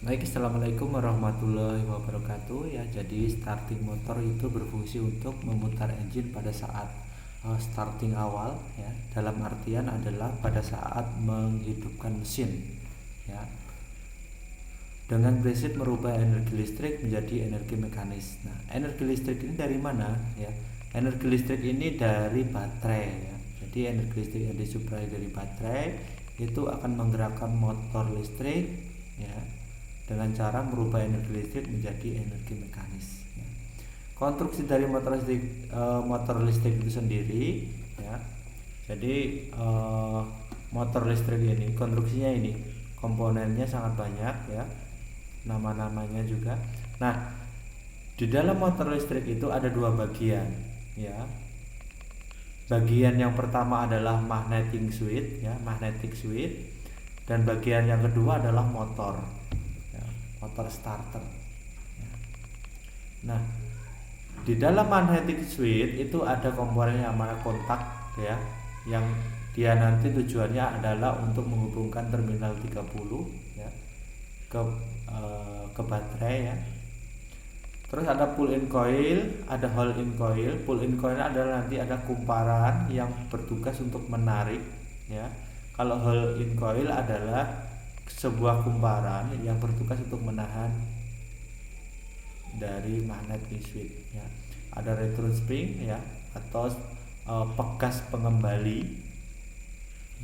Baik, assalamualaikum warahmatullahi wabarakatuh. Ya, jadi starting motor itu berfungsi untuk memutar engine pada saat starting awal, ya. Dalam artian adalah pada saat menghidupkan mesin, ya. Dengan prinsip merubah energi listrik menjadi energi mekanis. Nah, energi listrik ini dari mana, ya? Energi listrik ini dari baterai, ya. Jadi energi listrik yang disuplai dari baterai itu akan menggerakkan motor listrik, ya, dengan cara merubah energi listrik menjadi energi mekanis, ya. Konstruksi dari motor listrik itu sendiri, ya. Jadi motor listrik ini konstruksinya ini komponennya sangat banyak, ya, nama-namanya juga. Nah, di dalam motor listrik itu ada dua bagian, ya. Bagian yang pertama adalah magnetic switch, ya, magnetic switch, dan bagian yang kedua adalah motor, ya, motor starter, ya. Nah, di dalam magnetic switch itu ada komponen yang mana kontak, ya, yang dia nanti tujuannya adalah untuk menghubungkan terminal 30, ya, ke baterai, ya. Terus ada pull in coil, ada hold in coil. Pull in coil adalah nanti ada kumparan yang bertugas untuk menarik, ya. Kalau hold in coil adalah sebuah kumparan yang bertugas untuk menahan dari magnetic switch, ya. Ada return spring, ya, atau pegas pengembali,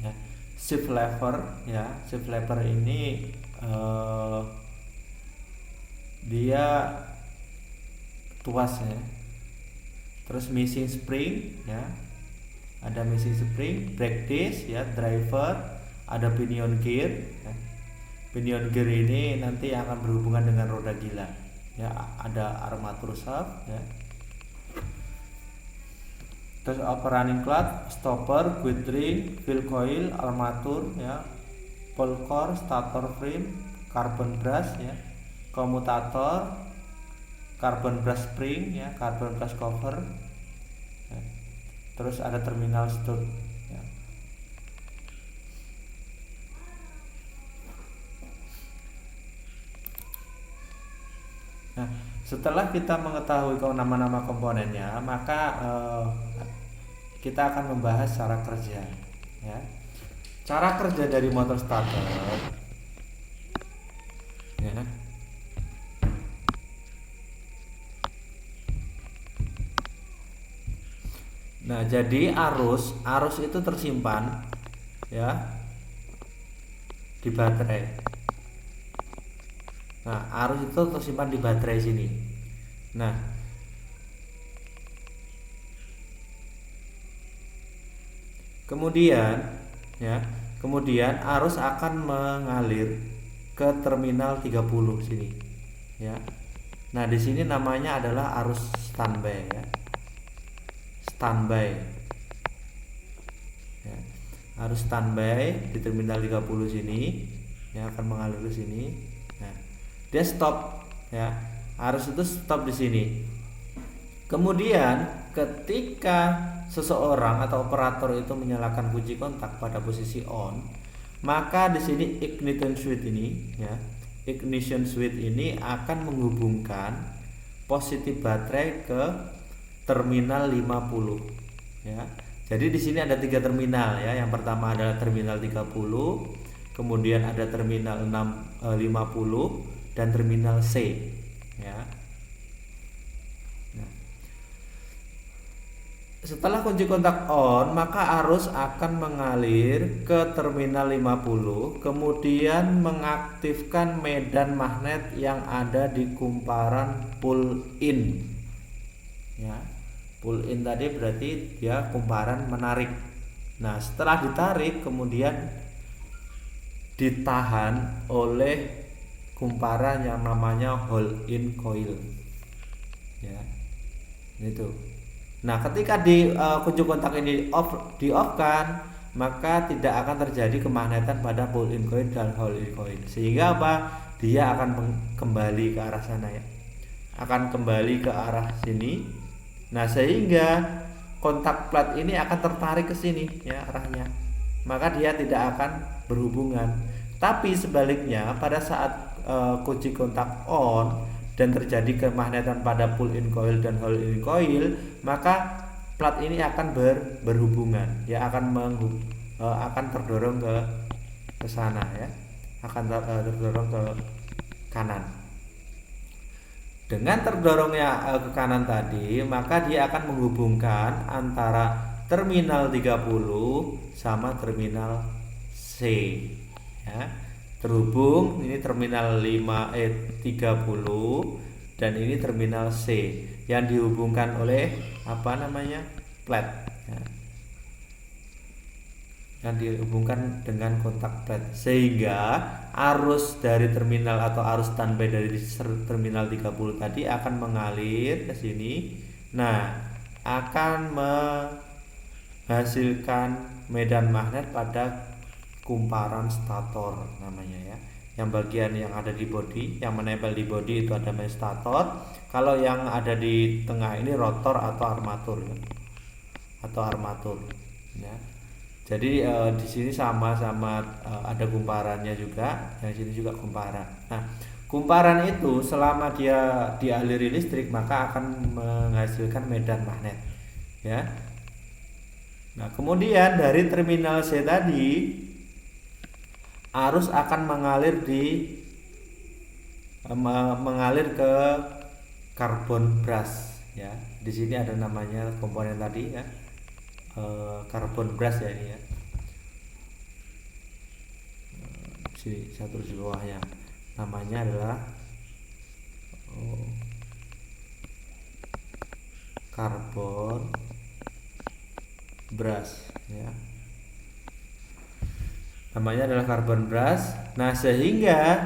ya. Shift lever, ya. Shift lever ini dia tuas, ya. Terus missing spring, ya. Ada missing spring, brake disc, ya, driver, ada pinion gear, ya. Pinion gear ini nanti akan berhubungan dengan roda gila, ya. Ada armatur shaft, ya. Terus running clutch, stopper, guide ring, wheel coil, armatur, ya. Pole core, stator frame, carbon brush, ya. Komutator, carbon brush spring, ya, carbon brush cover, ya. Terus ada terminal stud, ya. Nah, setelah kita mengetahui nama-nama komponennya, maka kita akan membahas cara kerja, ya. Cara kerja dari motor starter, ya. Nah, jadi arus itu tersimpan, ya, di baterai. Nah, arus itu tersimpan di baterai sini. Nah, kemudian, ya, kemudian arus akan mengalir ke terminal 30 sini, ya. Nah, di sini namanya adalah arus standby, ya. Standby, ya. Arus standby di terminal 30 sini, yang akan mengalir ke sini. Nah, dia stop, ya. Arus itu stop di sini. Kemudian ketika seseorang atau operator itu menyalakan kunci kontak pada posisi on, maka di sini ignition switch ini, ya, ignition switch ini akan menghubungkan positif baterai ke terminal 50, ya. Jadi di sini ada 3 terminal, ya. Yang pertama adalah terminal 30, kemudian ada terminal 50 dan terminal C, ya. Nah, setelah kunci kontak on, maka arus akan mengalir ke terminal 50, kemudian mengaktifkan medan magnet yang ada di kumparan pull in, ya. Pull in tadi berarti dia kumparan menarik. Nah, setelah ditarik kemudian ditahan oleh kumparan yang namanya hold in coil, ya. Itu. Nah, ketika di kunci kontak ini di off kan, maka tidak akan terjadi kemagnetan pada pull in coil dan hold in coil. Sehingga apa? Dia akan kembali ke arah sana, ya. Akan kembali ke arah sini. Nah, sehingga kontak plat ini akan tertarik ke sini, ya, arahnya. Maka dia tidak akan berhubungan. Tapi sebaliknya pada saat kunci kontak on dan terjadi kemagnetan pada pull in coil dan hold in coil, maka plat ini akan berhubungan ya, akan terdorong ke sana ya, akan terdorong ke kanan. Dengan terdorongnya ke kanan tadi, maka dia akan menghubungkan antara terminal 30 sama terminal C ya. Terhubung, ini terminal 30 dan ini terminal C yang dihubungkan oleh plat ya, yang dihubungkan dengan kontak plat, sehingga arus dari terminal atau arus standby dari terminal 30 tadi akan mengalir ke sini. Nah, akan menghasilkan medan magnet pada kumparan stator namanya ya. Yang bagian yang ada di bodi, yang menempel di bodi itu ada stator. Kalau yang ada di tengah ini rotor atau armatur ya. Ya. Jadi di sini sama-sama ada kumparannya juga, yang sini juga kumparan. Nah, kumparan itu selama dia dialiri listrik maka akan menghasilkan medan magnet ya. Nah, kemudian dari terminal C tadi arus akan mengalir ke karbon brush ya. Di sini ada namanya komponen tadi ya, karbon brush ya ini ya. Satu di bawahnya namanya adalah karbon brush ya. Namanya adalah karbon brush. Nah, sehingga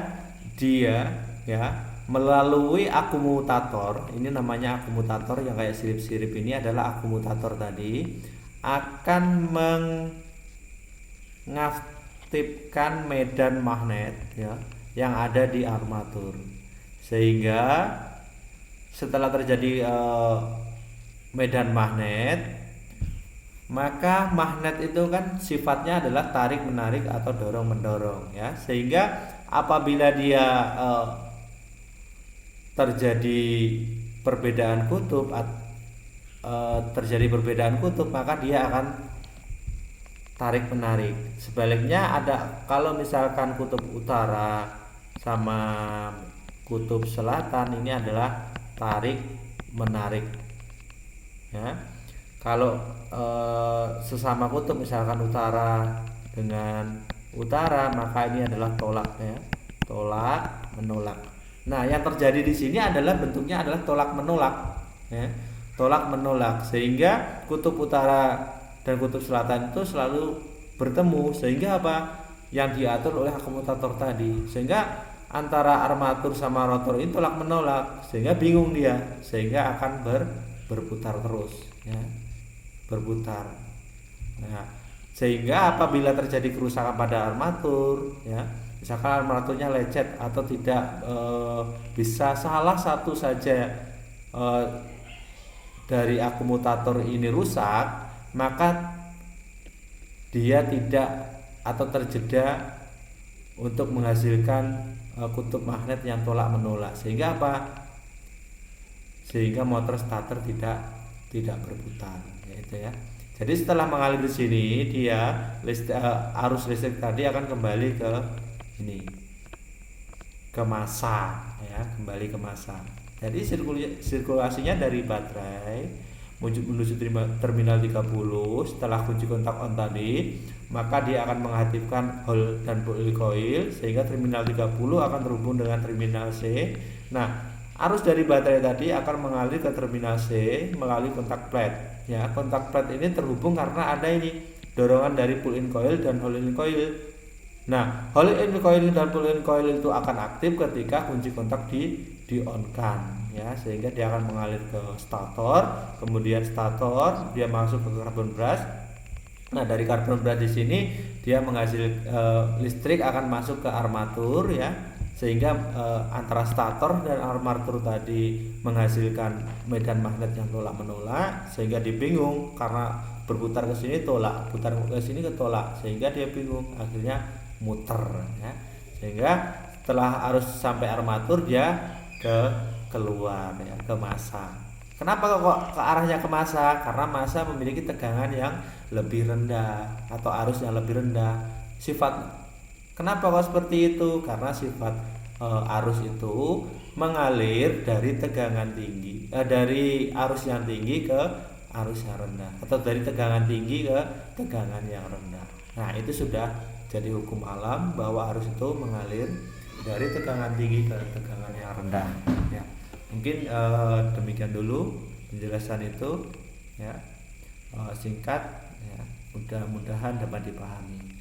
dia ya melalui akumulator, ini namanya akumulator yang kayak sirip-sirip, ini adalah akumulator tadi, akan mengaktifkan medan magnet ya yang ada di armatur, sehingga setelah terjadi medan magnet, maka magnet itu kan sifatnya adalah tarik menarik atau dorong mendorong ya, sehingga apabila dia terjadi perbedaan kutub maka dia akan tarik menarik. Sebaliknya ada, kalau misalkan kutub utara sama kutub selatan, ini adalah tarik menarik ya. Kalau sesama kutub misalkan utara dengan utara, maka ini adalah tolak ya, tolak menolak. Nah, yang terjadi di sini adalah bentuknya adalah tolak menolak ya, tolak menolak, sehingga kutub utara dan kutub selatan itu selalu bertemu, sehingga yang diatur oleh akumulator tadi, sehingga antara armatur sama rotor ini tolak menolak, sehingga bingung dia, sehingga akan berputar terus ya, berputar. Nah, sehingga apabila terjadi kerusakan pada armatur ya, misalkan armaturnya lecet atau tidak bisa salah satu saja dari akumulator ini rusak, maka dia tidak atau terjeda untuk menghasilkan kutub magnet yang tolak menolak, sehingga sehingga motor starter tidak berputar gitu ya. Jadi setelah mengalir di sini, dia arus listrik tadi akan kembali ke ini, ke massa ya, kembali ke massa. Jadi sirkulasinya dari baterai menuju terminal 30 setelah kunci kontak on tadi, maka dia akan mengaktifkan hold dan pull coil, sehingga terminal 30 akan terhubung dengan terminal C. Nah, arus dari baterai tadi akan mengalir ke terminal C melalui kontak plat ya. Kontak plat ini terhubung karena ada ini dorongan dari pull in coil dan hold in coil. Nah, hold in coil dan pull in coil itu akan aktif ketika kunci kontak di on-kan ya, sehingga dia akan mengalir ke stator, kemudian stator dia masuk ke karbon brush. Nah, dari karbon brush di sini dia menghasilkan listrik akan masuk ke armatur ya, sehingga antara stator dan armatur tadi menghasilkan medan magnet yang tolak menolak, sehingga dia bingung karena berputar ke sini tolak, putar ke sini ketolak, sehingga dia bingung, akhirnya muter ya. Sehingga setelah arus sampai armatur dia keluar ya, ke massa. Kenapa kok ke arahnya ke massa? Karena massa memiliki tegangan yang lebih rendah atau arus yang lebih rendah. Kenapa kok seperti itu? Karena sifat arus itu mengalir dari tegangan tinggi, dari arus yang tinggi ke arus yang rendah, atau dari tegangan tinggi ke tegangan yang rendah. Nah, itu sudah jadi hukum alam bahwa arus itu mengalir dari tegangan tinggi ke tegangan yang rendah. Ya, mungkin demikian dulu penjelasan itu, ya, singkat, ya, mudah-mudahan dapat dipahami.